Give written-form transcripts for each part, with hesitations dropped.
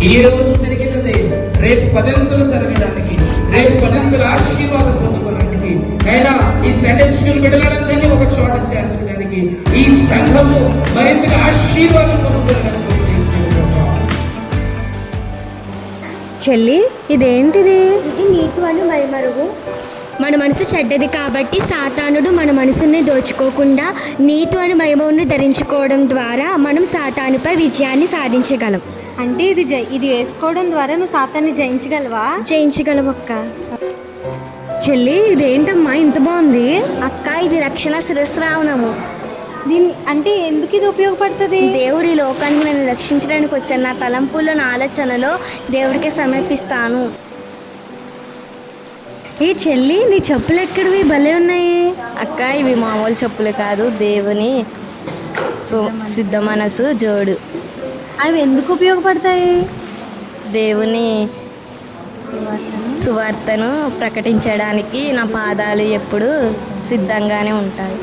ఈ రోజు జరిగినది రేపు పదంతులు జరగడానికి, రేపు పదంతుల ఆశీర్వాదం పొందుకోవడానికి, అయినా ఈ సండే స్కూల్ బిడ్డలందరినీ ఒక చోట చేర్చడానికి, ఈ సంఘము మరింతగా ఆశీర్వాదం పొందుకోవడానికి. చెల్లి, ఇదేంటిది? ఇది నీతివను మైమరుగు. మన మనసు చెడ్డది కాబట్టి సాతానుడు మన మనసుని దోచుకోకుండా నీతు అని వైభవాన్ని ధరించుకోవడం ద్వారా మనం సాతానుపై విజయాన్ని సాధించగలం. అంటే ఇది వేసుకోవడం ద్వారా నువ్వు సాతాన్ని జయించగలవా? జయించగలవక్క. చెల్లి, ఇదేంటమ్మా ఇంత బాగుంది? అక్క, ఇది రక్షణ శిరస్రావణము. దీన్ని అంటే ఎందుకు ఇది ఉపయోగపడుతుంది? దేవుడి లోకానికి నన్ను రక్షించడానికి వచ్చాను. నా తలంపులు, నా ఆలోచనలో దేవుడికి సమర్పిస్తాను. ఏ చెల్లి, నీ చెప్పులు ఎక్కడివి? భలే ఉన్నాయి. అక్క, ఇవి మామూలు చెప్పులు కాదు, దేవుని సిద్ధ మనసు జోడు. అవి ఎందుకు ఉపయోగపడతాయి? దేవుని సువార్తను ప్రకటించడానికి నా పాదాలు ఎప్పుడు సిద్ధంగానే ఉంటాయి.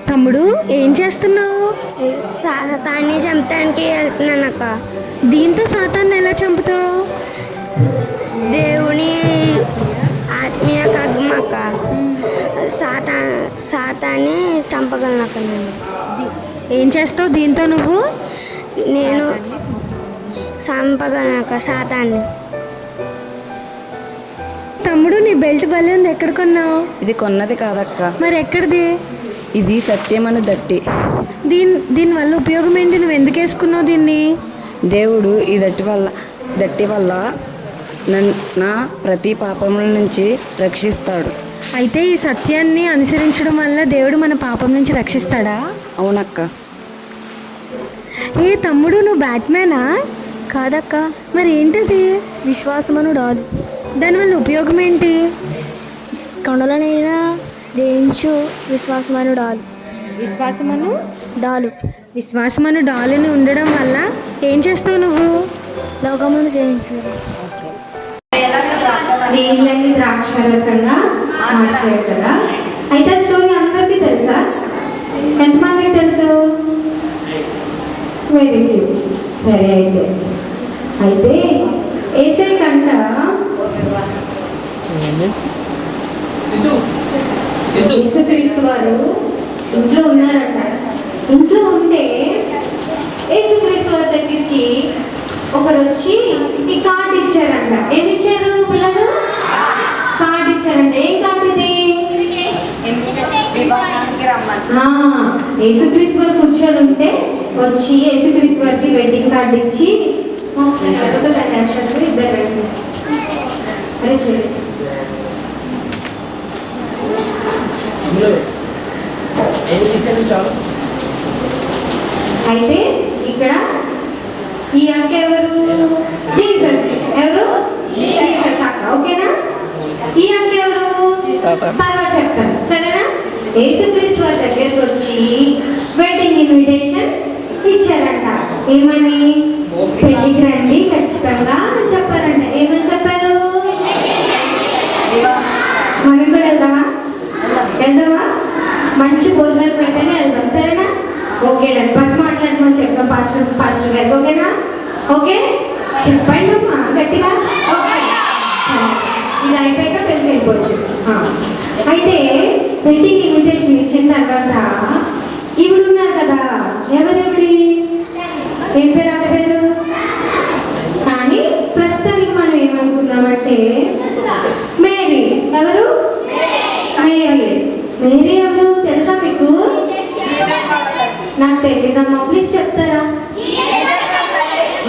తమ్ముడు, ఏం చేస్తున్నావు? సాతాన్ని చంపడానికి వెళ్తున్నాను అక్క. దీంతో సాతాన్ని ఎలా చంపుతావు? దేవుని ఆత్మీయ ఖడ్గం అక్క. సాతాన్ని చంపగలను అక్క. నేను ఏం చేస్తావు దీంతో? నేను చంపగలను అక్క సాతాన్ని. తమ్ముడు, నీ బెల్ట్ భలే ఉంది. ఎక్కడ కొన్నావు? ఇది కొన్నది కాదక్క, మరి ఎక్కడిది? ఇది సత్యమను దట్టి. దీనివల్ల ఉపయోగం ఏంటి? నువ్వు ఎందుకు వేసుకున్నావు దీన్ని? దేవుడు ఈ దట్టి వల్ల నా ప్రతి పాపముల నుంచి రక్షిస్తాడు. అయితే ఈ సత్యాన్ని అనుసరించడం వల్ల దేవుడు మన పాపం నుంచి రక్షిస్తాడా? అవునక్క. ఏ తమ్ముడు, నువ్వు బ్యాట్మ్యానా? కాదక్క, మరి ఏంటది? విశ్వాసమను డాలు. దానివల్ల ఉపయోగం ఏంటి? కొండలనైనా జయించు విశ్వాసమను డాలు. విశ్వాసమను డాలు. విశ్వాసమను డాలుని ఉండడం వల్ల ఏం చేస్తావు నువ్వు? లోకమును జయించు. నీళ్ళని ద్రాక్షరసంగా మార్చారు కదా. అయితే స్టోరీ అందరికీ తెలుసా? ఎంతమందికి తెలుసు? Very few. సరే, అయితే ఏసై కంట యేసుక్రీస్తు వారు ఇంట్లో ఉన్నారంట. ఇంట్లో ఉంటే యేసుక్రీస్తు వారి దగ్గరికి ఒకరు వచ్చి ఈ కార్డు ఇచ్చారంట. ఏమి ఇచ్చారు పిల్లలు? కార్డు ఇచ్చారంట. ఏం కార్డు ఇది? యేసుక్రీస్తు వారు కూర్చొని ఉంటే వచ్చి యేసుక్రీస్తు వారికి వెడ్డింగ్ కార్డు ఇచ్చి ఇద్దరు అరే చెల్లి అయితే ఇక్కడ ఈ అక్క ఎవరు? జీసస్. ఎవరు? జీసస్ అక్క. ఓకేనా? ఈ అక్క ఎవరు? తర్వాత చెప్తాను, సరేనా? యేసుక్రీస్తు వారి దగ్గరికి వచ్చి వెడ్డింగ్ ఇన్విటేషన్ ఇచ్చారంట. ఏమని? పెళ్ళికి రండి ఖచ్చితంగా చెప్పారంట. ఏమని చెప్పారు? మనం కూడా వెళ్దామా? మంచి భోజనాలు పెట్టనే వెళ్దాం, సరేనా? Okay done. బస్ మాట్లాడమని చెప్తాం పాస్టర్ గారికి. ఓకేనా? ఓకే చెప్పండి అమ్మా గట్టిగా. ఓకే, ఇది అయిపోయాక పెళ్ళి అయిపోవచ్చు. అయితే వెడ్డింగ్ ఇన్విటేషన్ ఇచ్చిన తర్వాత ఈవిడ ఉన్నారు కదా, ఎవరెవిడి? ఏం పేరు? ఆమె పేరు. కానీ ప్రస్తుతానికి మనం ఏమనుకుందామంటే మేరీ. ఎవరు? మేరీ ఎవరు తెలుసా మీకు? నాకు తెలియదమ్మా, ప్లీజ్ చెప్తారా?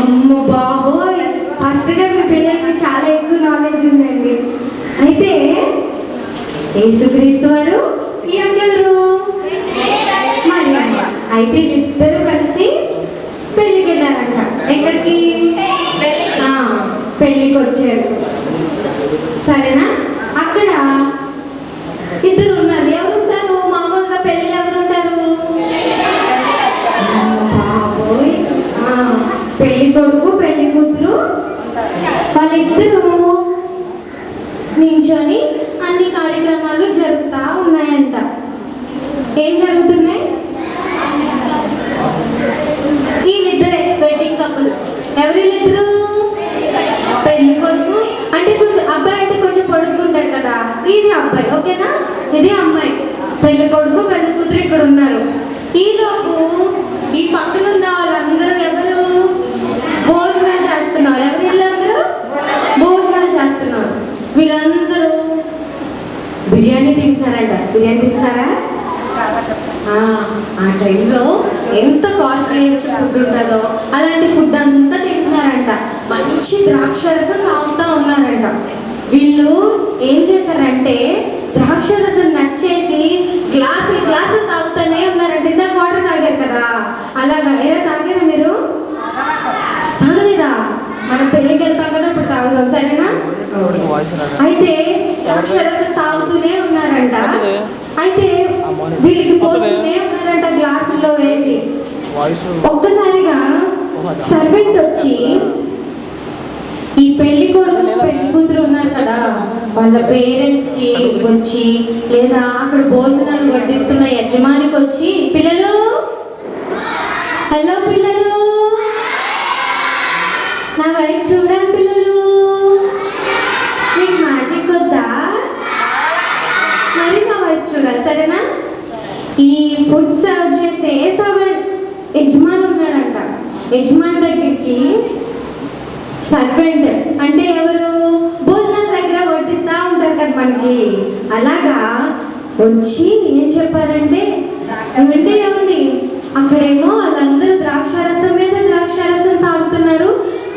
అమ్మ బాబోయ్, పాస్టర్ గారు మీ పిల్లలకి చాలా ఎక్కువ నాలెడ్జ్ ఉందండి. అయితే యేసుక్రీస్తు వారు ఈ ఎవరు? మరియమ్మ. అయితే ఇద్దరు కలిసి పెళ్ళికి వెళ్ళారంట. ఎక్కడికి? పెళ్ళికి వచ్చారు, సరేనా? అక్కడ ఇద్దరు ఉన్నారు. ఎవరు ఉంటారు మామూలుగా పెళ్ళిలో? ఎవరు ఉంటారు? బాబోయ్, పెళ్లి కొడుకు పెళ్లి కూతురు వాళ్ళిద్దరూ నించొని అన్ని కార్యక్రమాలు జరుగుతూ ఉన్నాయంట. ఏం జరుగుతున్నాయి? ఎవరిద్దరు? పెళ్లి కొడుకు అంటే కొంచెం అబ్బాయి అంటే కొంచెం పొడుగుంటాడు కదా, ఇది అబ్బాయి, ఓకేనా? ఇది అమ్మాయి. పెళ్లి కొడుకు పెళ్లి కూతురు ఇక్కడ ఉన్నారు. ఈలోపు ఈ పక్కన ఉన్న వాళ్ళందరూ ఎవరు భోజనాలు చేస్తున్నారు. ఎవరు వీళ్ళందరూ భోజనాలు చేస్తున్నారు. వీళ్ళందరూ బిర్యానీ తింటున్నారంట. బిర్యానీ తింటున్నారా? ఆ టైంలో ఎంత కాస్ట్లీయెస్ట్ ఫుడ్ ఉంటుందో అలాంటి ఫుడ్ అంతా తింటున్నారంట. మంచి ద్రాక్ష రసం తాగుతూ ఉన్నారంట. వీళ్ళు ఏం చేశారంటే ద్రాక్ష రసం నచ్చేసి గ్లాసులు తాగుతూనే ఉన్నారంట. ఇందాక వాటర్ తాగారు కదా, అలాగా ఏదో తాగారా మీరు? తాగలేదా? మన పెళ్ళికి వెళ్తాం కదా, ఇప్పుడు తాగుదాం, సరేనా? అయితే ద్రాక్ష రసం తాగుతూనే ఉన్నారంట. అయితే వీళ్ళకి పోస్తూనే ఉన్నారంట గ్లాసుల్లో వేసి. ఒక్కసారిగా సర్వెంట్ వచ్చి ఈ పెళ్లి కొడుకు పెళ్లి కూతురు ఉన్నారు కదా, వాళ్ళ పేరెంట్స్ కి వచ్చి లేదా అక్కడ భోజనాలు వడ్డిస్తున్న యజమానికి వచ్చి, పిల్లలు, హలో పిల్లలు, నా వైపు చూడండి పిల్లలు, మీకు మ్యాజిక్ వద్దా? మరి మా వైపు చూడాలి, సరేనా? ఈ ఫుడ్ సర్వ్ చేసే యజమాని ఉన్నాడంట. యజమాని దగ్గరికి సర్వెంట్ అంటే ఎవరు? భోజనం దగ్గర వడ్డిస్తూ ఉంటారు కదా మనకి, అలాగా వచ్చి ఏం చెప్పారంటే, ఏమండి అక్కడేమో వాళ్ళందరూ ద్రాక్షారసం మీద ద్రాక్షారసం తాగుతున్నారు,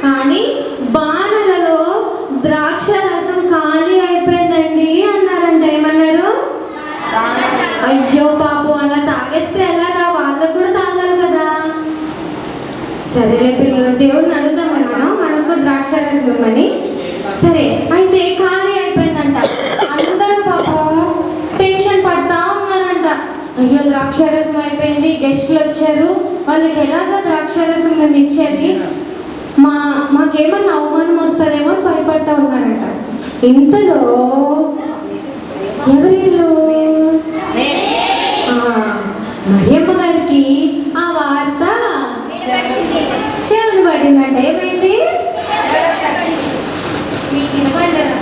కానీ బాణలలో ద్రాక్షారసం ఖాళీ అయిపోయిందండి అన్నారంట. ఏమన్నారు? అయ్యో పాపం, అలా తాగేస్తే ఎలాగా? వాళ్ళకు కూడా తాగాలి కదా. సరేలే పిల్లలు, దేవుడిని అడుగుదామని మనకు ద్రాక్షారసం ఇవ్వమని. సరే, అయితే ఖాళీ అయిపోయిందంట. అందరూ పాపం టెన్షన్ పడతా ఉన్నారంట. అయ్యో ద్రాక్షారసం అయిపోయింది, గెస్టులు వచ్చారు, వాళ్ళకి ఎలాగా ద్రాక్షారసం మేము ఇచ్చేది, మాకేమన్నా అవమానం వస్తుందేమో అని భయపడతా ఉన్నారంట. ఇంతలో ఎవరిల్లు మరియమ్మ గారికి ఆ వార్త చెవులు పడిందంట. ఏమైంది? మీకు ఇవ్వండరా?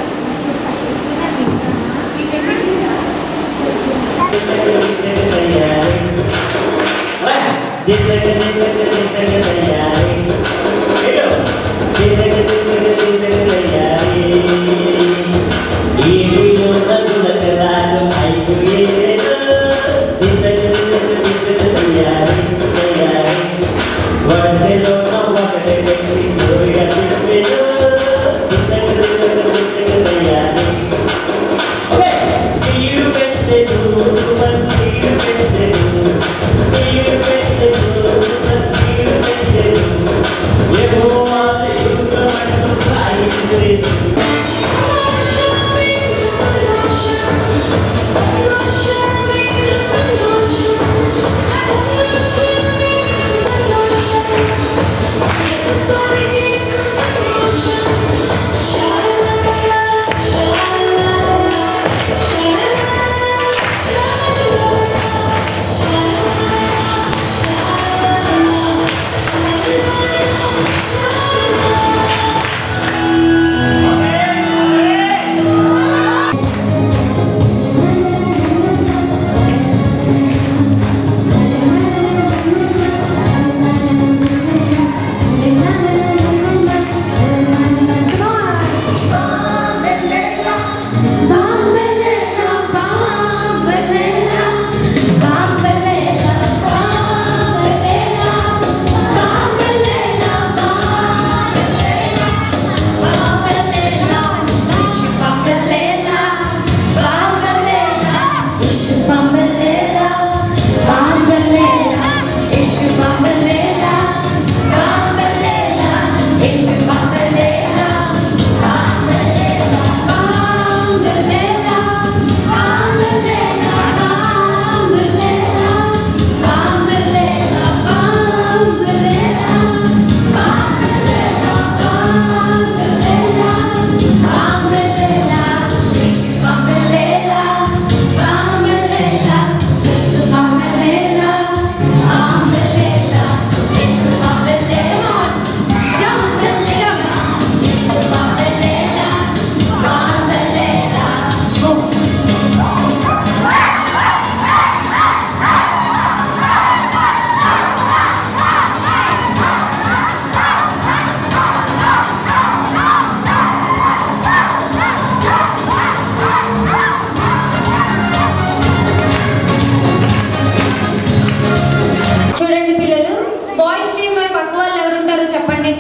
Thank you.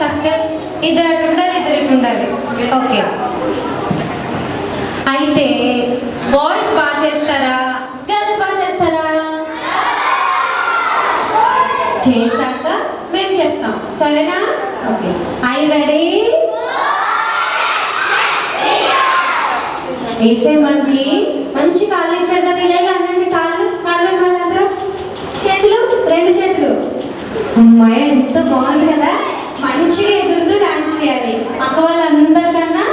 ఫస్ట్ ఇద్దరు అటు ఉండాలి, ఇద్దరు ఇటు ఉండాలి. ఓకే. అయితే బాయ్స్ బాగా చేస్తారా, గర్ల్స్ బాగా చేస్తారా? చేశాక మేము చెప్తాం, సరేనా? ఓకే. I ready? వేసే మనకి మంచి కాళ్ళు ఇచ్చారు కదా, ఇలా అనండి. కాళ్ళు కాళ్ళు వాళ్ళందరూ చేతులు, రెండు చేతులు. అమ్మాయి ఎంత బాగుంది కదా. మంచిగా ఎదురుతూ డాన్స్ చేయాలి. పక్క వాళ్ళందరికన్నా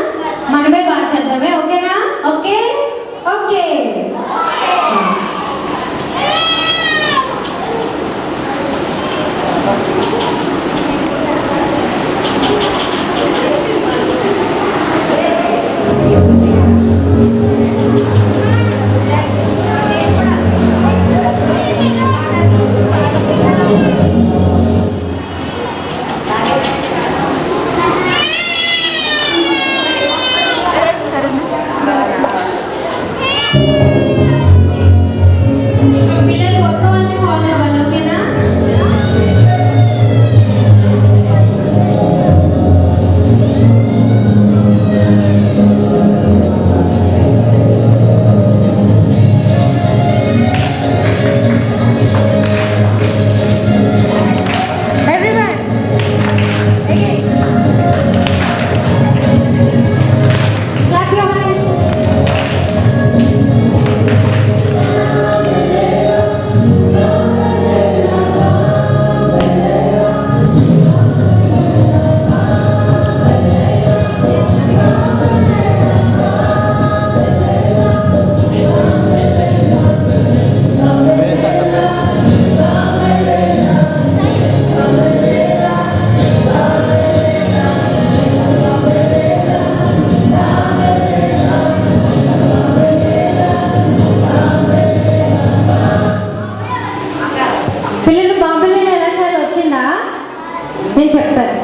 మనమే బాగా చేద్దామే. ఓకేనా? Okay okay. పిల్లలు ఒక్క వాళ్ళని ఫాలో అవ్వాలి. ఓకేనా? Everyone. Okay. Clap your hands. పిల్లలు బాంబేలో ఎలా సార్ వచ్చిందా? నేను చెప్తాను.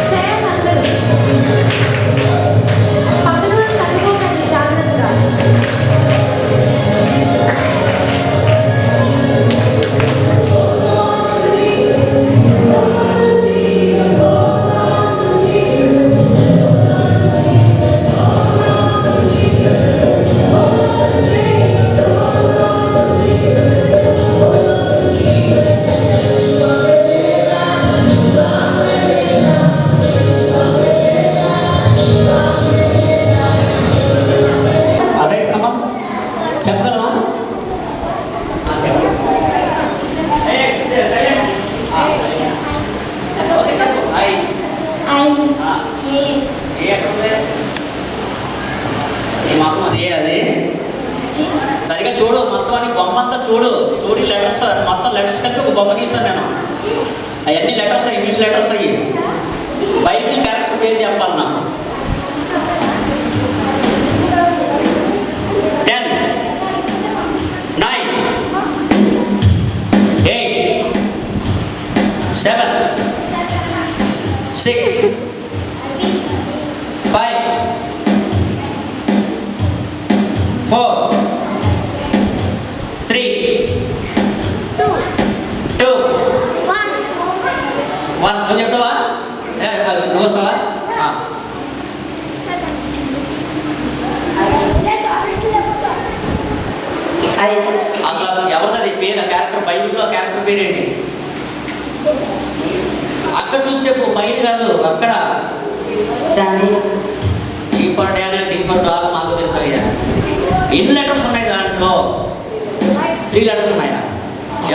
చేయాలి అందరూ. పక్కన వాళ్ళు తట్టుకోకండి, జాగ్రత్తగా. అదే అమ్మా చెప్పగలవా? మాత్రం అదే అది సరిగా చూడు, మొత్తం అని బొమ్మ అంతా చూడు. చూడి లెటర్స్ మొత్తం లెటర్స్ కలిపి ఒక బొమ్మ గీస్తాను నేను. అవన్నీ లెటర్స్, ఇంగ్లీష్ లెటర్స్ అయ్యి బైబిల్ క్యారెక్టర్ పేరు చెప్పాలి నాకు. 10, 9, 8, 7, 6, 5, 4, 3, 2, 1. నువ్వు చెప్తావా? నువ్వు వస్తావా? అసలు ఎవరిది పేరు ఆ క్యారెక్టర్, బైబిల్లో క్యారెక్టర్ పేరేంటి? అక్కడ చూసి చెప్పు, బయట కాదు అక్కడ. D for Daniel, D for dog మాకు తెలుసు. ఎన్ని లెటర్స్ ఉన్నాయి దాంట్లో? 3 లెటర్స్ ఉన్నాయా?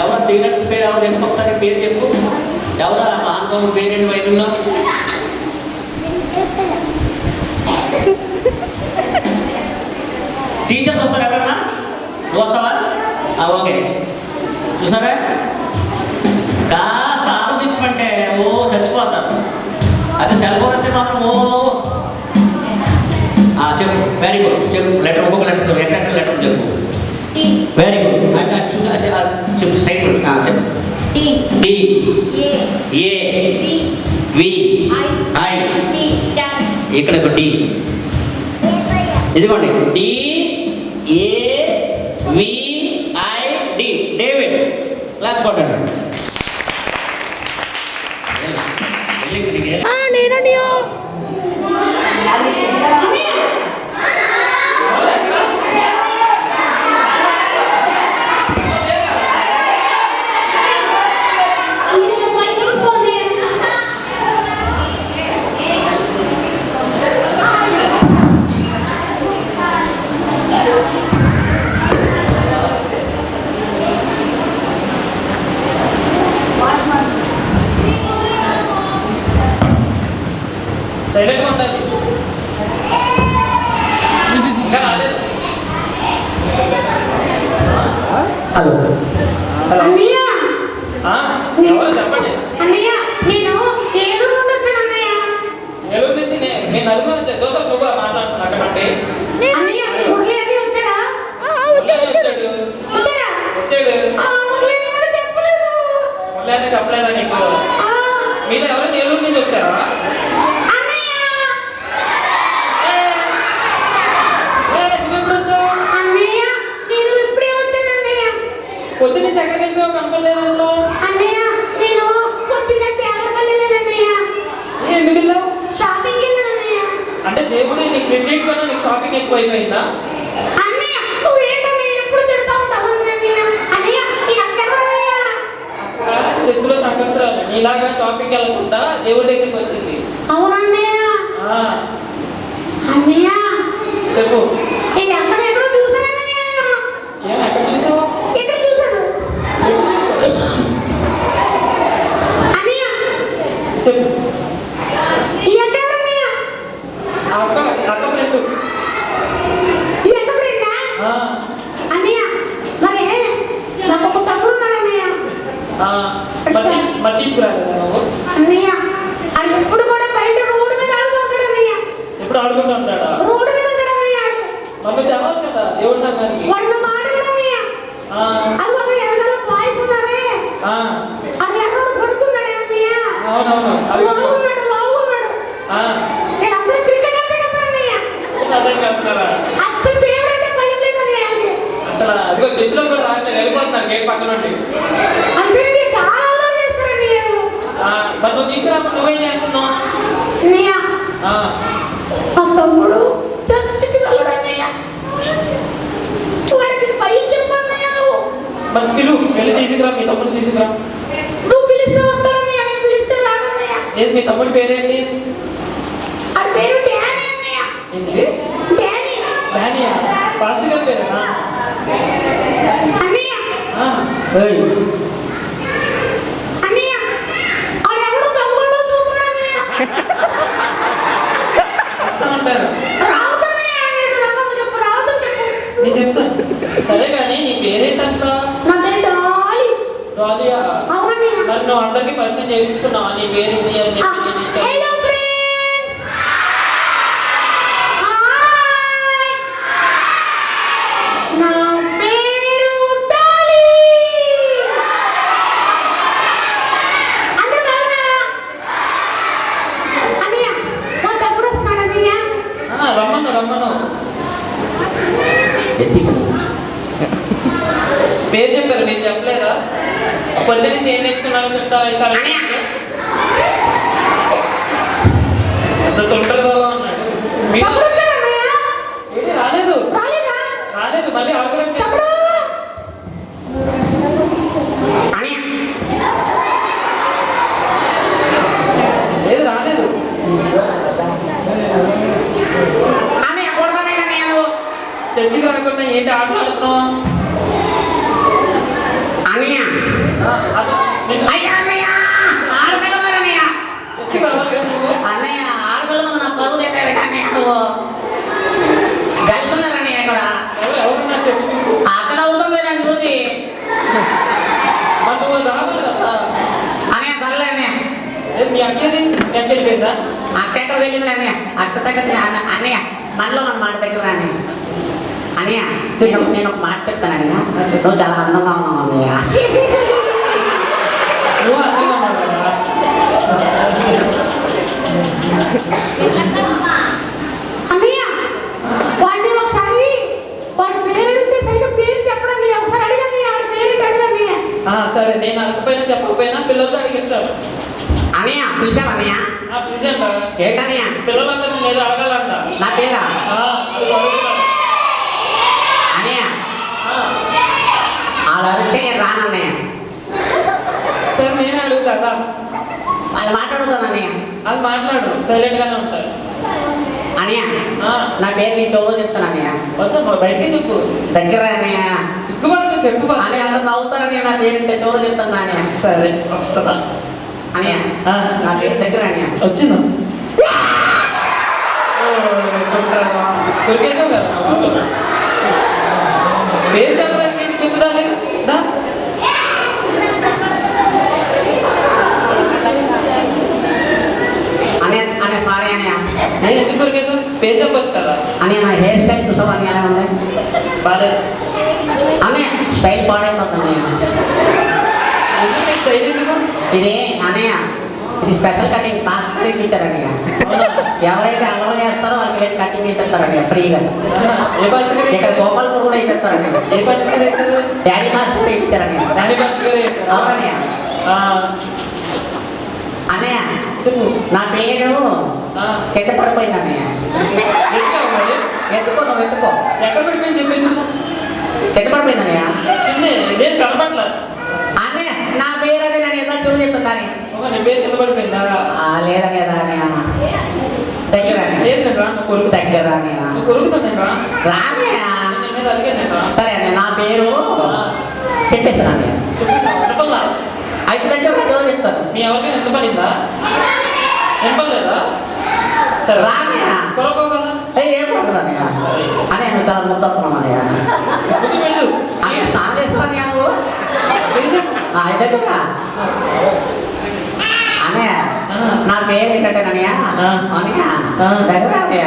ఎవరో 3 లెటర్స్ పేరు ఎవరు చెప్పు, ఒకసారి పేరు చెప్పు. ఎవరు మహానుభావుడు పేరేంటి బైబిల్లో? టీచర్స్ వస్తారు ఎవరన్నా? నువ్వు వస్తావా? ఓకే, చూసారా కాస్త ఆలోచించమంటే ఓ చచ్చిపోతారు. అదే సెల్ ఫోన్ అయితే మాత్రం ఓ చెప్పు. వెరీ గుడ్, చెప్పు. లెటర్, ఒక్కొక్క లెటర్ చెప్పు. ఎక్కడ లెటర్ చెప్పు. Very good. చెప్పు సైడ్ చెప్పు. D, A, V, I. ఇక్కడ ఒక డి. ఇదిగోండి, D, A, V, I, D. David. Class కొట్టండి. నేననియో సైలెంట్గా ఉండాలి. ఇంకా రాలేదు. హలో హలో అన్నయ్య, ఎవరో చెప్పండి. అన్నయ్య, నేను ఏలూరు నుండి వచ్చాను అన్నయ్య. ఏలూరు నుంచి నేను నలుగురు వచ్చాను. దోశ నువ్వు మాట్లాడుతున్నా అక్కడంటే. అన్నయ్య, మురళి అని వచ్చాడా? వచ్చాడు వచ్చాడా? వచ్చాడు. మురళి అని ఎవరు చెప్పలేదు. మళ్ళీ అంటే చెప్పలేదా నీకు? మీరు ఎవరైనా ఏలూరు నుంచి వచ్చారా? నువ్వెప్పుడు వచ్చావు? అన్నయ్య, నేను ఇప్పుడే వచ్చాను అన్నయ్య. పొద్దు నుంచి ఎక్కడికి వెళ్ళిపోయావు? కనపడలేదు అసలు. అన్నయ్య, నేను పొద్దున తేవపల్లి వెళ్ళానన్నయ్య. ఎందుకు వెళ్ళావు? షాపింగ్కి వెళ్ళానన్నయ్య. అంటే దేవుడు నీకు క్రెడిట్ కన్నా నీకు షాపింగ్ ఎక్కువ అయిపోయిందా? అన్నయ్య, నువ్వేంటన్నయ్య ఎప్పుడు తిడతా ఉంటావు అన్నయ్య? అన్నయ్య, ఈ అక్క ఎవరు అన్నయ్య? చేతిలో సంకస్త్రాలు. నీలాగా షాపింగ్ వెళ్ళకుండా దేవుడి దగ్గరికి వచ్చింది. అవునన్నయ్య. ఆ, అన్నయ్య, చెప్పు. ఈ అక్కను ఎక్కడో చూసానన్నయ్య. ఏం ఎక్కడ చూసావు? ఎక్కడ చూసాను? అన్నయ్య, చెప్పు. ఈ అక్క ఎవరు అన్నయ్య? అక్క ఫ్రెండ్. ఈ అక్క ఫ్రెండా? అన్నయ్య, మరి నాకు ఒక తమ్ముడు ఉన్నాడు అన్నయ్య. మరి తీసుకురాలేదా నువ్వు? అన్నయ్య, అది ఎప్పుడు కూడా బయట రోడ్డు మీద ఆడుతూ ఉంటాడు అన్నయ్య. ఎప్పుడు ఆడుకుంటూ ఉంటాడా? రోడ్డు మీద ఉంటాడు అన్నయ్య. ఆడు మమ్మీ తేవాలి కదా దేవుడి సంఘానికి. వాడిన మాట అన్నయ్య. అది అక్కడ వెనకాల బాయ్స్ ఉన్నారే, అది ఎక్కడ పడుకున్నాడే అన్నయ్య. అవునవును. బాగున్నాడు, బాగున్నాడు. వీళ్ళందరూ క్రికెట్ ఆడితే కదా అన్నయ్య. అసలు దేవుడు అంటే భయం లేదు అన్నయ్య ఆయనకి. అసలు అదిగో చర్చిలో కూడా రావట్లేదు, వెళ్ళిపోతున్నారు గేట్ పక్కన నుండి. అందరికీ చాలా అల్లరి చేస్తారు అన్నయ్య. మరి నువ్వు తీసుకురాకుండా నువ్వేం చేస్తున్నావు? అన్నయ్య, ఆ తమ్ముడు చర్చికి వెళ్ళడు అన్నయ్య. వాడికి భయం చెప్పన్నయ్య. నువ్వు మరి వెళ్ళి తీసుకురా, మీ తమ్ముడు తీసుకురా. నువ్వు పిలిస్తే వస్తాడన్నయ్య, నేను పిలిస్తే రాడన్నయ్య. ఏది మీ తమ్ముడి పేరేంటి? అది పేరు డానీ అన్నయ్య. ఏంటిది? డానీ. డానియా? పాస్టర్ గారి పేరేనా? అన్నయ్య, అన్నయ్య, ఆడెవడో తమ్ముడు చూపుడు అన్నయ్య. వస్తా ఉంటారు. రావద్దన్నయ్య అన్నాడు. రావద్దు చెప్పు, రావద్దు చెప్పు. నేను చెప్తాను. సరే కానీ నీ పేరేంటి అసలు? నా పేరు డాలీ. డాలియా? అవునన్నయ్య. మరి నువ్వు అందరికీ పరిచయం చేయించుకున్నావా నీ పేరేంటి అని చెప్పి? హలో ఫ్రెండ్స్, హాయ్, నా పేరు డాలీ. అందరూ బాగున్నారా అన్నయ్య? మా తమ్ముడు వస్తున్నాడు అన్నయ్య. రమ్మను. పేరు చెప్పారు, నేను చెప్పలేదా? పొద్దు నుంచి ఏం నేర్చుకున్నారో చెప్తారా ఈసారి? అంత తొందరగా ఉన్నాడు. తమ్ముడు వచ్చాడు అన్నయ్య. ఏంటి రాలేదు? రాలేదా? రాలేదు, మళ్ళీ ఆడుకోవడానికి. తమ్ముడు నువ్వు కలిసి ఉన్నారని ఇక్కడ ఎవరన్నా చెప్పు అక్కడ అవుతుంది నన్ను చూసి మరి నువ్వు రావాలి కదా. అనే సర్లే అన్నయ్య మీ అక్కది ఎక్కడ వెళ్ళిపోయిందా? అక్కడ వెళ్ళింది అన్నయ్య అట్ట దగ్గర అన్నయ్య మనలో మన మాట దగ్గర అన్నయ్య అన్నయ్య నేను ఒక మాట చెప్తాను అన్నయ్య నువ్వు చాలా అందంగా ఉన్నావు అన్నయ్య నువ్వు అందంగా ఉన్నావు కదా. అన్నయ్య వాడిని ఒకసారి వాడి పేరు అడిగితే సరిగ్గా పేరు చెప్పడం ఒకసారి అడిగండి ఆడి పేరు అడగండి. సరే నేను అడగకపోయినా చెప్పకపోయినా పిల్లలతో అడిగిస్తాను. అన్నయ్య పిలిచావు అన్నయ్య పిలిచంట ఏంటన్నయ్య పిల్లలంతా నేను ఏదో అడగాలంట. నా పేరా అది అడుగుతాను. అన్నయ్య వాళ్ళు అడిగితే నేను రానన్నయ్య సరే నేనే అడుగుతా. వాళ్ళు మాట్లాడుతాను అన్నయ్య అది మాట్లాడు సైలెంట్ గానే ఉంటారు. అన్నయ్య ఆ, నా పేరు నీతో చెప్తాను అన్నయ్య వద్దు బయటికి చెప్పు. దగ్గర అన్నయ్య సిగ్గుపడితే చెప్పు బా. అని అందరు నవ్వుతారని నా పేరు తోడు చెప్తాను అన్నయ్య సరే వస్తుందా? అన్నయ్య ఆ, నా పేరు దగ్గర అన్నయ్య వచ్చిందా? దొరికేసావు కదా పేరు చెప్పడానికి ఏంటి చెప్పుదా లేదు దా. అన్నయ్య అన్నయ్య సారీ అన్నయ్య నేను ఎందుకు దొరికేసావు? పేరు చెప్పొచ్చు కదా. అన్నయ్య నా హెయిర్ స్టైల్ చూసావు అన్నయ్య ఎలా ఉంది బాలేదు. అన్నయ్య స్టైల్ పాడైపోతుంది అన్నయ్య నీకు సైడ్ ఎందుకు? ఇది అన్నయ్య ఇది స్పెషల్ కటింగ్ పార్టీ ఇచ్చారు అన్నయ్య ఎవరైతే అల్లరి చేస్తారో వాళ్ళకి కటింగ్ ఇస్తారు అన్నయ్య ఫ్రీగా ఏ భాష ఇక్కడ గోపాల్పూర్ కూడా ఇస్తారు అన్నయ్య ఏ భాష వేస్తారు? డాడీ పార్టీ ఇచ్చారు అన్నయ్య దాని భాష వేస్తారు. అవునన్నయ్య అన్నయ్య చెప్పు. నా పేరు కింద పడిపోయింది అన్నయ్య ఎక్కావు మరి? ఎందుకో నువ్వు ఎందుకో ఎక్కడ పడిపోయింది చెప్పేది? కింద పడిపోయింది అన్నయ్య నేను కనపట్ల. అన్నయ్య నా పేరు అదే నేను ఏదో చూడు చెప్తాను కానీ నీ పేరు కింద పడిపోయిందా? లేదనే అన్నయ్య దగ్గర అన్నయ్య లేదు నేను రా కొరుకు దగ్గర అన్నయ్య కొరుకుతాను రా. రానయ్య నేను మీద అడిగాను. సరే అన్నయ్య నా పేరు చెప్పేస్తాను అన్నయ్య చెప్పల్లా అయితే దగ్గర ఏదో చెప్తాను మీ ఎవరికైనా ఎంత పడిందా? ఎంత పడలేదా? సరే రానయ్య కొరకో కదా. ఏం పడుతుంది అన్నయ్య అన్నయ్య నువ్వు చాలా ముద్దస్తున్నాను అన్నయ్య ముందు వెళ్ళు. అన్నయ్య స్నానం చేస్తావు అన్నయ్య నువ్వు చేసా. అయితే దగ్గర అన్నయ్య నా పేరు ఏంటంటే అన్నయ్య అన్నయ్య దగ్గర అన్నయ్య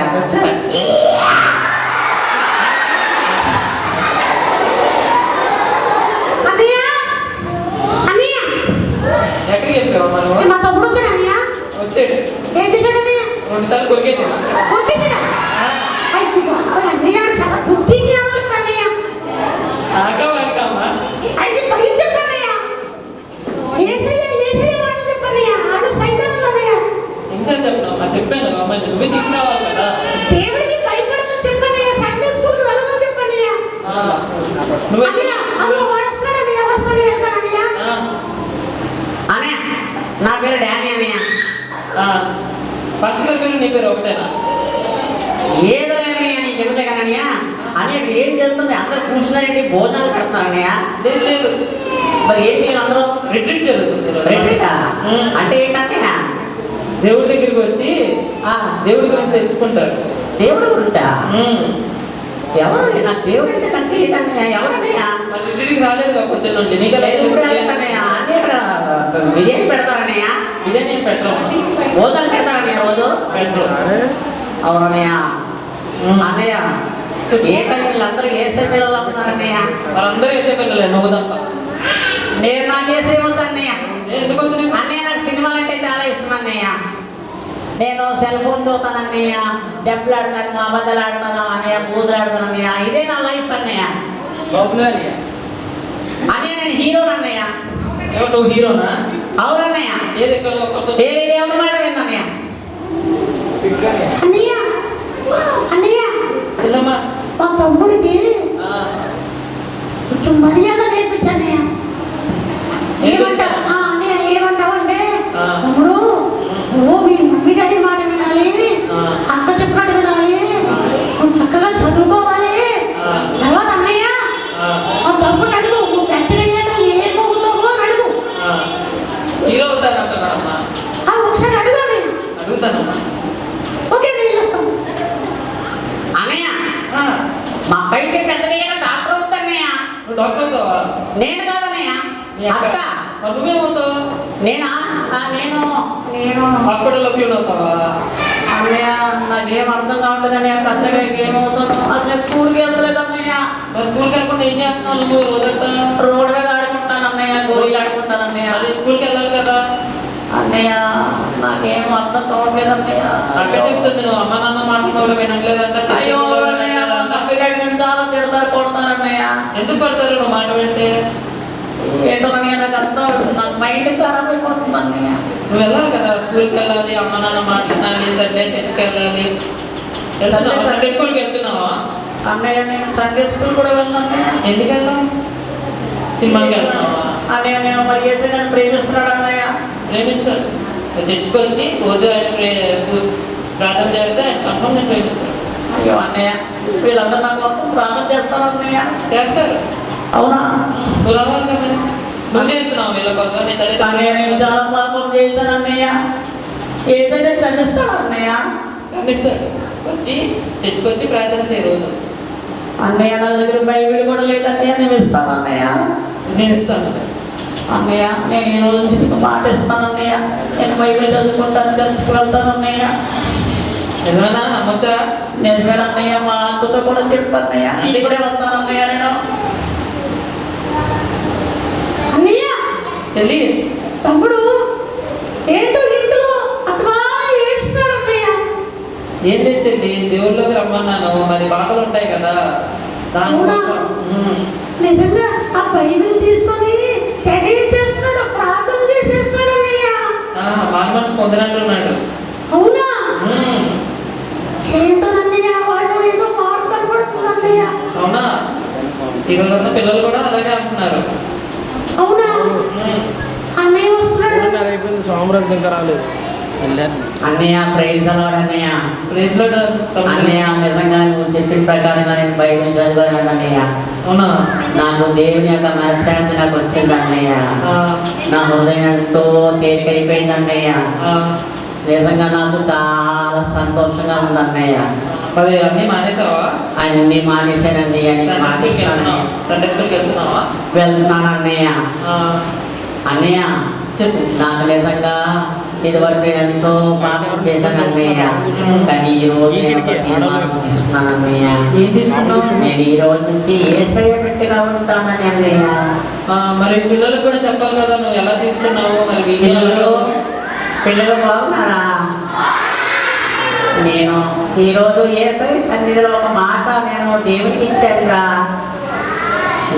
అన్నయ్య అన్నయ్య ఎక్కడికి వెళ్ళావు మనం? మా తమ్ముడు వచ్చాడు అన్నయ్య. వచ్చాడు ఏం చేశాడు అన్నయ్య? 2 సార్లు కొరికేసాను. కొట్టేశాడా? అన్నయ్య చాలా బుద్ధి జ్ఞానాలు అన్నయ్య. ఆకా వాడికమ్మా అడిగి పైకి చెప్పన్నయ్య. ఏసయ్య ఏసయ్య మాటలు చెప్పన్నయ్య. ఆడు సైతాను అన్నయ్య. ఎన్నిసార్లు చెప్పినావు? చెప్పాను అమ్మాయి నువ్వే తీసుకురావాలి కదా. దేవుడికి భయపడమని చెప్పన్నయ్య. సండే స్కూల్కి వెళ్ళమని చెప్పన్నయ్య. నువ్వే అన్నయ్య అందులో వాడు వస్తాడు అన్నయ్య. వస్తాడు వెళ్తానన్నయ్య. అన్నయ్య నా పేరు డానీ అన్నయ్య ఫస్ట్ పేరు నీ పేరు ఒకటేనా? ఏదో అన్నయ్య నీకు చెబుతా కదన్నయ్య అన్నయ్య ఏం చేస్తుంది అందరు కూర్చున్నారండి భోజనాలు పెడతారన్నయ్య లేదు లేదు మరి ఏంటి అందరూ రిట్రీట్ జరుగుతుంది ఈరోజు. రెట్రీటా అంటే ఏంటన్నయ్య దేవుడి దగ్గరికి వచ్చి దేవుడి గురించి తెలుసుకుంటారు. దేవుడు గురింటా ఎవరు నాకు దేవుడు అంటే నాకు తెలియదు అన్నయ్య ఎవరన్నయ్య మరి రిట్రీట్కి రాలేదు కాకపోతే నుండి నీకు ఎలా తెలుసు? అన్నయ్య అన్నీ ఇక్కడ బిర్యానీ పెడతారన్నయ్య బిర్యానీ ఏం పెట్టరు. భోజనాలు పెడతారన్నయ్య రోజు పెట్టరు. అవునన్నయ్య అన్నయ్య ఏంటని వీళ్ళందరూ ఏసే పిల్లలు అవుతున్నారన్నయ్య వాళ్ళందరూ వేసే పిల్లలే నువ్వు తప్ప. నేను నాకు ఏసే వద్దన్నయ్య ఎందుకు వద్దు నీకు? అన్నయ్య నాకు సినిమాలు అంటే చాలా ఇష్టం అన్నయ్య నేను సెల్ ఫోన్ చూస్తానన్నయ్య దెబ్బలు ఆడతాను అబద్ధాలు ఆడతాను అన్నయ్య బూతులు ఆడతాను అన్నయ్య ఇదే నా లైఫ్ అన్నయ్య లోపలే అని. అన్నయ్య నేను హీరోని అన్నయ్య ఎవరు నువ్వు హీరోనా? అవునన్నయ్య ఏది ఎక్కడ లోపల? ఎవరి మాట విన్నయ్య అన్నయ్య అన్నయ్య చెల్లమ్మా మా తమ్ముడికి కొంచెం మర్యాద నేర్పించన్నయ్య. ఏమంటావు అన్నయ్య ఏమంటావంటే తమ్ముడు నువ్వు మీ మమ్మీ డాడీ మాట వినాలి. అక్క చెప్పినట్టు వినాలి. నువ్వు చక్కగా చదువుకోవాలి. తర్వాత అన్నయ్య మా తమ్ముడు అడుగు నువ్వు పెద్దగా అయ్యాక ఏ మొగుతావో అని అడుగు. హీరో అవుతానంటున్నారమ్మా. ఒకసారి అడుగు అన్నయ్య. అడుగుతానమ్మా. ఓకే నేను వస్తాను. డాక్టర్ అవుతావా? నేను కాదన్నయ్య, మీ అక్క. అక్క. మరి నువ్వేమవుతావు? నేనా? నేను నేను హాస్పిటల్లో ప్యూన్ అవుతావా? అన్నయ్య నాకేం అర్థం కావట్లేదన్నయ్య, పెద్దగా ఏమవుతాను అసలు స్కూల్కి వెళ్తలేదన్నయ్య. మరి స్కూల్కి వెళ్ళకుండా ఏం చేస్తున్నావు నువ్వు రోజంతా? రోడ్డు మీద ఆడుకుంటానన్నయ్య, గోళీలు ఆడుకుంటానన్నయ్య. మరి స్కూల్కి వెళ్ళాలి కదా. అన్నయ్య నాకేం అర్థం కావట్లేదన్నయ్య. అక్క చెప్తుంది నువ్వు అమ్మ నాన్న మాటలు కూడా వినట్లేదంట. అయ్యో అన్నయ్య, నా పిల్లడికి చాలా తిడతారు, కొడతారన్నయ్య. ఎందుకు పడతారు నువ్వు మాట వింటే? ఏంటో అన్నయ్య, నాకు అర్థం నాకు మైండ్ ఖరాబ్ అయిపోతుంది అన్నయ్య. నువ్వు వెళ్ళాలి కదా, స్కూల్కి వెళ్ళాలి, అమ్మ నాన్న మాట్లాడాలి, సండే చర్చికి వెళ్ళాలి. వెళ్తున్నావా? సండే స్కూల్కి వెళ్తున్నావా? అన్నయ్య నేను సండే స్కూల్ కూడా వెళ్ళాను. ఎందుకు వెళ్తావు? సినిమాకి వెళ్తున్నావా? అన్నయ్య నేను మరి ఏసే నన్ను ప్రేమిస్తున్నాడు అన్నయ్య. ప్రేమిస్తాడు. చర్చికి వచ్చి రోజు ఆయన ప్రార్థన చేస్తే ఆయన కన్ఫర్మ్ నేను ప్రేమిస్తాడు. అయ్యో అన్నయ్య, వీళ్ళందరూ నాకు ప్రార్థన చేస్తారు అన్నయ్య. చేస్తారు. అవునా? నువ్వు రావాలి కదా. నువ్వు చేస్తున్నావు వీళ్ళ కోసం. నీ అన్నయ్య తల్లిదండ్రులు నేను చాలా పాపం చేస్తాను అన్నయ్య. ఏదైనా కలుస్తాడు అన్నయ్య. కనిపిస్తాడు. వచ్చి చర్చికి ప్రార్థన చేయ రోజు. అన్నయ్య నా దగ్గర బైబిల్ కూడా లేదన్నయ్య, నేను ఇస్తాను అన్నయ్య. నేను ఇస్తాను అన్నయ్య. నేను ఈ రోజు నుంచి నీకు మాట ఇస్తాను అన్నయ్య. నేను బైబిల్ చదువుకుంటాను, చర్చికి వెళ్తాను అన్నయ్య. నిజమేనా? నమ్మొచ్చా? నిజమేనా అన్నయ్య? మా అక్కతో కూడా చెప్పు అన్నయ్య. ఇప్పుడే వస్తాను అన్నయ్య నేను. అన్నయ్య చెల్లి తమ్ముడు ఏంటో ఇంట్లో అట్లా ఏడుస్తున్నాడు అన్నయ్య. ఏం లేదు చెల్లి, దేవుళ్ళలోకి రమ్మన్నాను. మరి బాధలు ఉంటాయి కదా, దానికోసం. నిజంగా ఆ బైబిల్ తీసుకొని ఎడిట్ చేస్తున్నాడు, ప్రార్థన చేసేస్తున్నాడు అన్నయ్య. మారు మనసు పొందినట్టున్నాడు. అవునా? ఏంటో అన్నయ్య, వాళ్ళు ఏదో మార్పు కనపడుతుంది అన్నయ్య. అవునా? ఈరోజు ఉన్న పిల్లలు కూడా అలాగే అంటున్నారు. అవునా? అన్నయ్య వస్తున్నాడు. అయిపోయింది, సోమరాజు ఇంకా రాలేదు. అన్నయ్య ప్రైజ్ అలాడ్ అన్నయ్య. ప్రైజ్ లార్డ్ తమ్ముడు. అన్నయ్య నిజంగా నువ్వు చెప్పిన ప్రకారంగా నేను బైబిల్ చదివాను అన్నయ్య. అవునా? నాకు దేవుని యొక్క మనశ్శాంతి నాకు వచ్చింది అన్నయ్య. నా హృదయం ఎంతో తేలికైపోయింది అన్నయ్య. నిజంగా నాకు చాలా సంతోషంగా ఉంది అన్నయ్య. మరి అన్నీ మానేసావా? అన్ని మానేశానండి. అన్ని మానేస్తాను. సండే స్కూల్కి వెళ్తున్నావా? వెళ్తున్నాను అన్నయ్య. అన్నయ్య చెప్పు. నాకు నిజంగా ఇదివరకు నేను ఎంతో పాపం చేశాను అన్నయ్య. కానీ ఈ రోజు నేను ఒక తీర్మానం తీసుకున్నాను అన్నయ్య. ఏం తీసుకున్నావు? నేను ఈ రోజు నుంచి ఏసయ్య బిడ్డగా ఉంటానని అన్నయ్య. మరి పిల్లలకు కూడా చెప్పాలి కదా నువ్వు ఎలా తీసుకున్నావు. మరి పిల్లలు బాగున్నారా? నేను ఈరోజు ఏసయ్య సన్నిధిలో ఒక మాట నేను దేవునికి ఇచ్చానురా.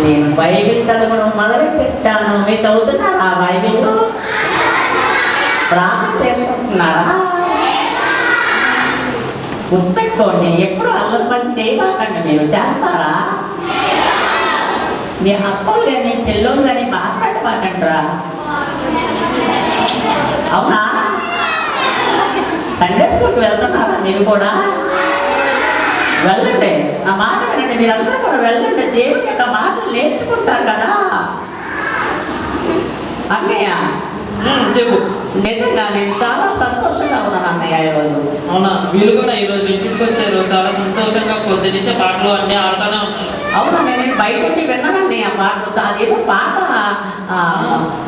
నేను బైబిల్ చదవడం మొదలు పెట్టాను. మీరు చదువుతున్నారా బైబిల్? ప్రార్థన చేసుకుంటున్నారా? గుర్తుపెట్టుకోండి, ఎప్పుడు అల్లరి పని చేయబాకండి. మీరు చేస్తారా? మీ అక్కలు కానీ పిల్లలు కానీ బాధపడబాకండి రా. అవునా? సండే స్కూల్కి వెళ్తున్నారా మీరు కూడా? వెళ్ళండి, నా మాట వినండి. మీరందరూ కూడా వెళ్ళండి. దేవుని యొక్క మాటలు నేర్చుకుంటారు కదా అన్నయ్య. చెప్పు. నిజంగా నేను చాలా సంతోషంగా ఉన్నాను అన్నయ్య ఈరోజు. అవునా? వీళ్ళు కూడా ఈరోజు ఇంటికి వచ్చారు, చాలా సంతోషంగా పొద్దున్నే పాటలు అన్నీ ఆడుతూనే ఉన్నారు. అవునా? నేను బయట ఉండి విన్నానండి ఆ పాటలు. అదేదో పాట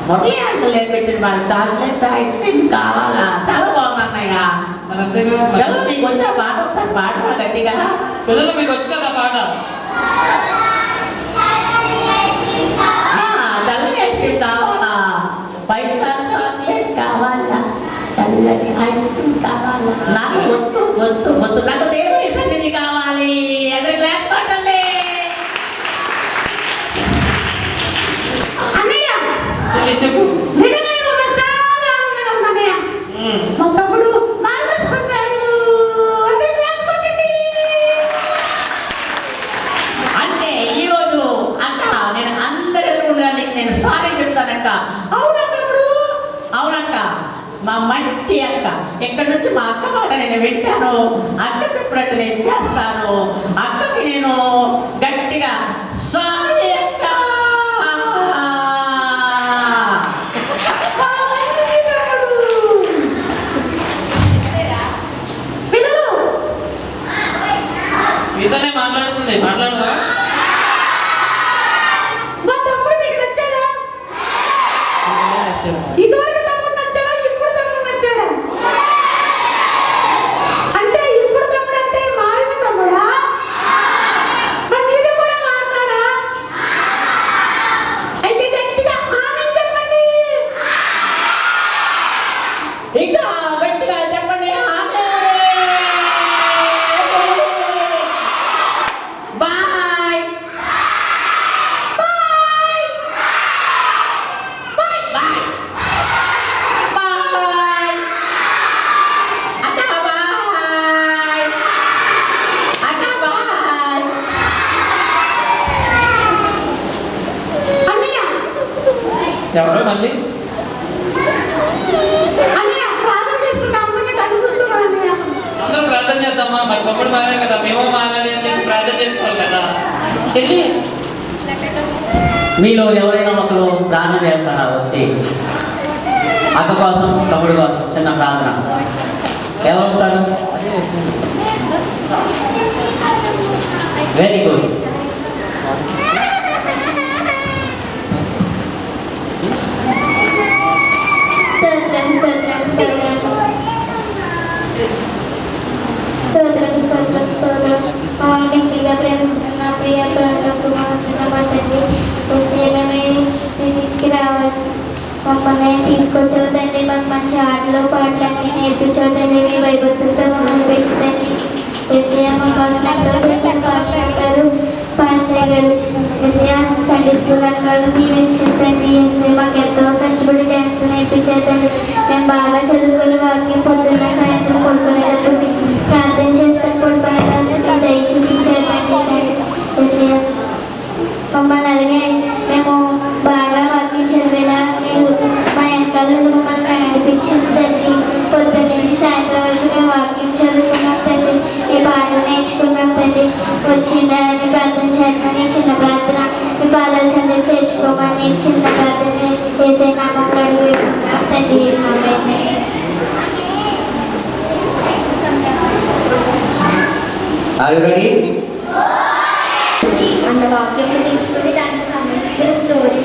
మురళి ఆటలు నేర్పించింది. మరి చాక్లెట్ ఐస్ క్రీమ్ కావాలా? చాలా బాగుంది అన్నయ్య. మరి అంతేగా. పిల్లలు మీకు వచ్చి ఆ పాట ఒకసారి పాడరా గట్టిగా. పిల్లలు మీకు వచ్చు కదా పాట? చల్లని ఐస్ క్రీమ్ కావాలా? బయట చాక్లెట్ కావాలా? చల్లని ఐస్ క్రీమ్ కావాలా? నాకు వద్దు వద్దు వద్దు, నాకు దేవుని సన్నిధి కావాలి. అందరి క్లాస్ పాటండి. అన్నయ్య చెప్పు. నిజంగా నాకు చాలా ఆనందంగా ఉంది అన్నయ్య. మా తమ్ముడు మార్గస్ పొందాడు. అందరి క్లాస్ పట్టండి. అంటే ఈరోజు అక్క నేను అందరి ఎదురుగా నేను సారీ చెప్తానక్క. అవునా తమ్ముడు? అవునక్క, మా మంచి అక్క. ఇక్కడ నుంచి మా అక్క మాట నేను వింటాను. అక్క చెప్పినట్టు నేను చేస్తాను. అక్కకి నేను గట్టిగా సారీ అక్క. పిల్లలు మీతోనే మాట్లాడుతుంది, మాట్లాడదా? ఎవరో మళ్ళీ అన్నయ్య ప్రార్థన చేసుకుంటా అందరినీ కనిపిస్తున్నాను అన్నయ్య. అందరం ప్రార్థన చేద్దామా? మరి తమ్ముడు మారారు కదా, మేము మారాలి అని చెప్పి ప్రార్థన చేసుకోవాలి కదా. చెల్లి మీలో ఎవరైనా ఒకరు ప్రార్థన చేస్తారా? వచ్చి అక్క కోసం, తమ్ముడు కోసం చిన్న ప్రార్థన. ఎవరు వస్తారు? Very good. స్తోత్రం మిక్కిగా ప్రేమిస్తున్న ప్రియ ప్రభువుకు మా తండ్రి ఇంటికి రావాల్సి మమ్మల్ని తీసుకొచ్చావు తండ్రి. మాకు మంచి ఆటలు పాటలన్నీ నేర్పించావు తండ్రి. మీ వైభక్తులతో మమ్మల్ని పెంచుతండి. ఎస్ఐ మా కాస్ట్లో చేసిన పాస్టర్ గారు ఎస్ఐ సండే స్కూల్ అక్కడ దీవించండి. ఎస్ఐ మాకు ఎంతో కష్టపడి డ్యాన్స్ నేర్పించేదండి. మేము బాగా చదువుకొని వాక్యం పొద్దున్న సాయంత్రం పడుకునేటప్పుడు ప్రార్థన చేసుకొని పడుకునేటప్పుడు దయ చూపించేదండి. ఎస్ఐ మమ్మల్ని అలాగే మేము బాగా వాక్యం చదివేలా మీరు మా వెనకాల మమ్మల్ని నడిపించింది తండ్రి. పొద్దున్న నుంచి సాయంత్రం వరకు మేము వాక్యం చదువుకున్నాం తండ్రి. మీ పాటలు నేర్చుకున్నాం తండ్రి. వచ్చిందని ప్రార్థన చేయమని చిన్న ప్రార్థన, మీ పాదాలు చంద్ర చేర్చుకోమని చిన్న ప్రార్థన చేసే నామంలో అడుగు తండ్రి. Are you ready? అన్న వాక్యం తీసుకుని దానికి సంబంధించిన స్టోరీ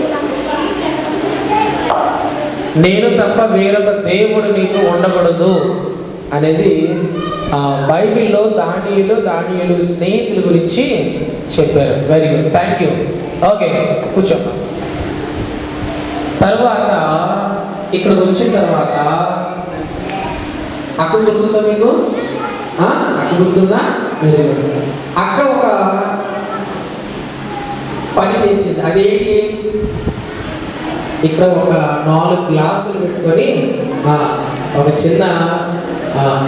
నేను తప్ప వేరొక దేవుడు నీకు ఉండకూడదు అనేది బైబిల్లో దానియేలు స్నేహితుల గురించి చెప్పారు. Very good, thank you. Okay, కూర్చో. తర్వాత ఇక్కడికి వచ్చిన తర్వాత అక్క గుర్తుందా మీకు? అక్క గుర్తుందా? Very good. అక్క ఒక పని చేసింది. అదేంటి? ఇక్కడ ఒక 4 గ్లాసులు పెట్టుకొని ఒక చిన్న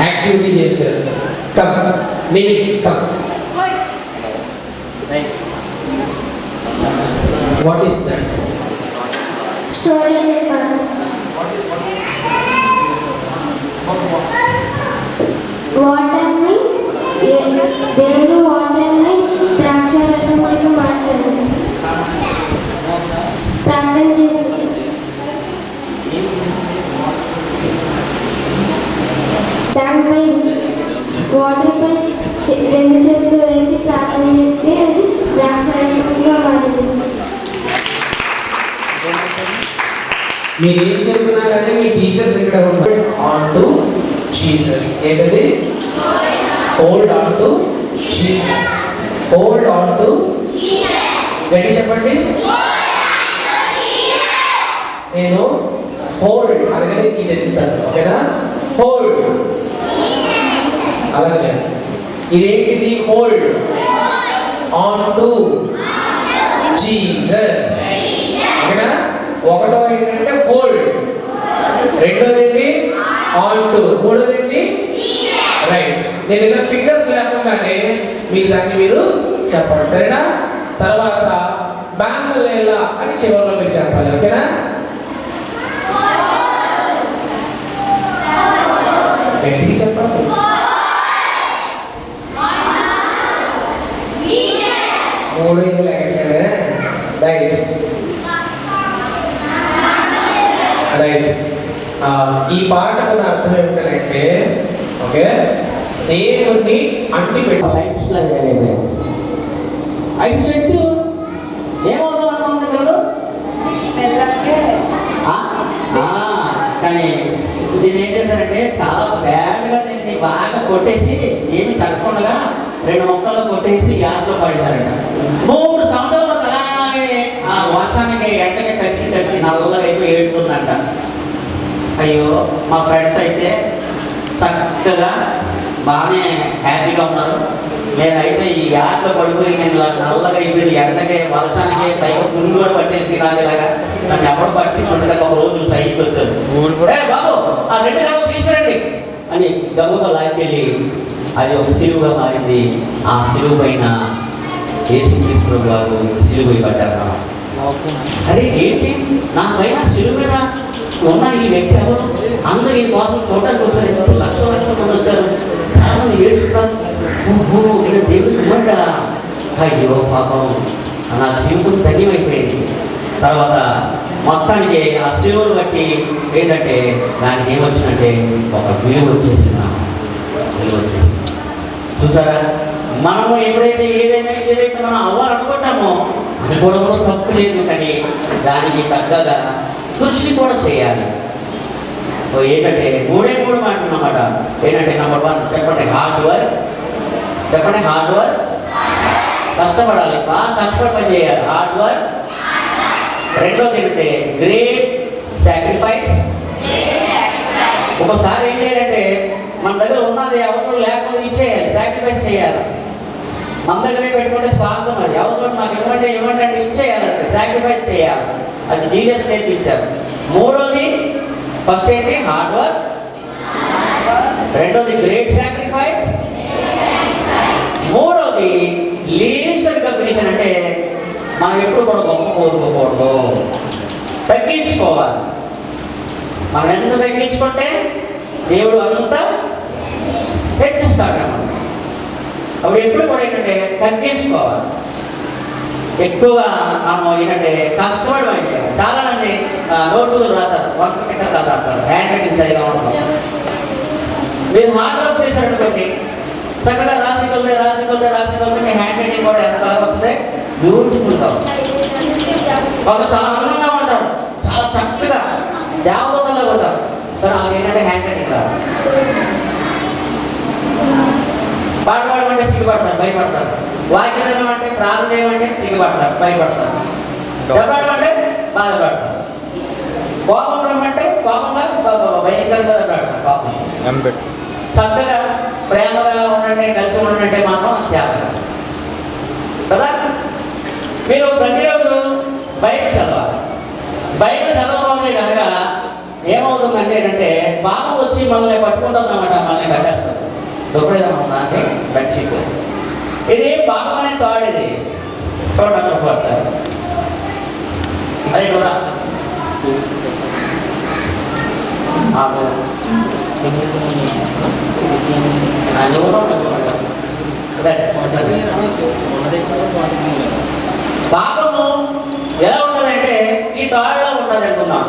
యాక్టివిటీ చేశారు. కమ్ నేను come. What is that? Story చెప్పాను. వాటర్ని దేవుడు వాటర్ని ద్రాక్ష రసంలోకి మార్చాడు. ప్రార్థన చేసి దానిపై వాటర్పై 2 చేతులు వేసి ప్రార్థన చేస్తే అది ద్రాక్ష రసంగా మారింది. మీరు ఏం చెప్తున్నారంటే మీ టీచర్స్ ఇక్కడ ఉంటారు. On to Jesus. ఏంటది? Hold on to Jesus. Hold on to గట్టి చెప్పండి. నేను హోల్డ్ అనగానే ఇది ఎత్తుతాను. ఓకేనా? హోల్డ్. అలాగే ఇదేంటిది? Hold on to Jesus. ఓకేనా? ఒకటో ఏంటంటే హోల్డ్, రెండోది ఏంటి? ఆన్ టు, మూడోది ఏంటి? రైట్. నేను ఇలా ఫింగర్స్ లేకుండానే మీకు దాన్ని మీరు చెప్పాలి, సరేనా? తర్వాత బ్యాంబలేలా అని చివరిలో మీరు చెప్పాలి. ఓకేనా? గట్టిగా చెప్పాలి. మూడు ఇది లేకపోతే రైట్ రైట్. ఈ పాటకు అర్థం ఏమిటంటే, ఓకే, దేవుణ్ణి అంటి పెట్టు. సైంటిస్టులు అయిపోయాయి. 5 సెంట్లు ఏమవుతాం అనుకుంది కదా. కానీ దీన్ని ఏం చేశారంటే చాలా బ్యాడ్గా దీన్ని బాగా కొట్టేసి ఏమి తగ్గకుండా 2 మొక్కల్లో కొట్టేసి యాత్రలో పడేశారంట. 3 సంవత్సరాల వరకు అలాగే ఆ వర్షానికి ఎండకి తడిచి నల్లగా అయిపోయి ఏడుతుందంట. అయ్యో, మా ఫ్రెండ్స్ అయితే చక్కగా బాగానే హ్యాపీగా ఉన్నారు. నేనైతే ఈ యాత్రలో పడిపోయి నేను నల్లగా అయిపోయింది. ఎండకి వర్షానికి పైగా పురుగు కూడా పట్టేసి ఇలాగా నన్ను ఎవరు పట్టించుండగా ఒక రోజు సైడ్కి వచ్చారు. బాబు ఆ 2 గబ్బు తీసుకురండి అని గబ్బుగా లాక్కెళ్ళి అది ఒక సిలువుగా మారింది. ఆ సిలువు పైన యేసుక్రీస్తు గారు సిలువు పడ్డారు. అరే ఏంటి నా పైన శిలువ మీద ఉన్న ఈ వ్యక్తి ఎవరు? అందరూ ఈ కోసం చూడడానికి వచ్చారు, ఎంత లక్షల మంది వచ్చారు, చాలా మంది ఏడుస్తున్నారు. ఓహో నేను దేవుడు ఇవ్వండా, అయ్యో పాపం నా జీవితం ధన్యమైపోయింది. తర్వాత మొత్తానికి ఆ శిలువను బట్టి ఏంటంటే దానికి ఏమొచ్చిందంటే ఒక విలువ వచ్చేసింది. చూసారా, మనము ఎప్పుడైతే ఏదైతే మనం అవ్వాలనుకుంటామో అనుకోవడంలో తప్పు లేదు, కానీ దానికి తగ్గగా కృషి కూడా చేయాలి. ఏంటంటే మూడే మాటలు అన్నమాట. ఏంటంటే నెంబర్ 1 చెప్పండి, హార్డ్ వర్క్. చెప్పండి, హార్డ్ వర్క్. కష్టపడాలి, బాగా కష్టపడి పని చేయాలి, హార్డ్ వర్క్. రెండోది ఏంటంటే గ్రేట్ సాక్రిఫైస్. ఒకసారి ఏం చేయాలంటే మన దగ్గర ఉన్నది ఎవరు లేకపోతే ఇచ్చేయాలి, సాక్రిఫైస్ చేయాలి. మన దగ్గరే పెట్టుకుంటే స్వార్థం, అది ఎవరు మాకు ఇవ్వండి అంటే ఇచ్చేయాలంటే సాక్రిఫైస్ చేయాలి. అది జీసస్ నేర్పించారు. మూడోది ఫస్ట్ ఏంటి, హార్డ్ వర్క్. రెండోది గ్రేట్ సాక్రిఫైస్. మూడోది లీస్ట్ రికగ్నిషన్. అంటే మనం ఎప్పుడు కూడా గొప్ప కోరుకోకూడదు, తగ్గించుకోవాలి. మనం ఎంత తగ్గించుకుంటే దేవుడు అంతా హెచ్చిస్తాడు. అప్పుడు ఎప్పుడు కూడా ఏంటంటే తగ్గించుకోవాలి. ఎక్కువగా మనం ఏంటంటే కష్టపడి పని చేయాలి. చాలా మంది నోట్లు రాస్తారు, వంట టికెట్ రాస్తారు, హ్యాండ్ రైటింగ్ సరిగా ఉండదు. మీరు హార్డ్ వర్క్ చేశారనుకోండి, చక్కగా రాసి మీ హ్యాండ్ రైటింగ్ కూడా ఎంత బాగా వస్తుంది, బ్యూటిఫుల్గా వస్తుంది. వాళ్ళు చాలా అందంగా ఉంటారు, చాలా చక్కగా దేవతల్లో ఉంటారు, కానీ వాళ్ళు ఏంటంటే హ్యాండ్ రైటింగ్ రాదు. పాట పాడమంటే సిగ్గుపడతారు, భయపడతారు. వాక్యం ఏమంటే ప్రార్థన చేయమంటే సిగ్గుపడతారు, భయపడతారు. దెబ్బడమంటే బాధపడతారు. కోపం రమ్మంటే కోపంగా భయంకరంగా దెబ్బడతారు. కోపం చక్కగా ప్రేమగా ఉండండి, కలిసి ఉండంటే మాత్రం త్యాగం కదా. మీరు ప్రతిరోజు బయట చదవాలి. బయట చదవకపోతే కనుక ఏమవుతుందంటే ఏంటంటే పాపం వచ్చి మనల్ని పట్టుకుంటుంది అన్నమాట, మనల్ని కట్టేస్తుంది. ఎప్పుడేదన్నా ఉందా అంటే బెడ్షీట్, ఇది పాపం అనే తాడు. ఇది చూడండి, అందరూ పడతారు. అదే కూడా పాపము ఎలా ఉంటుందంటే ఈ తాడులో ఉంటుంది అనుకుందాం.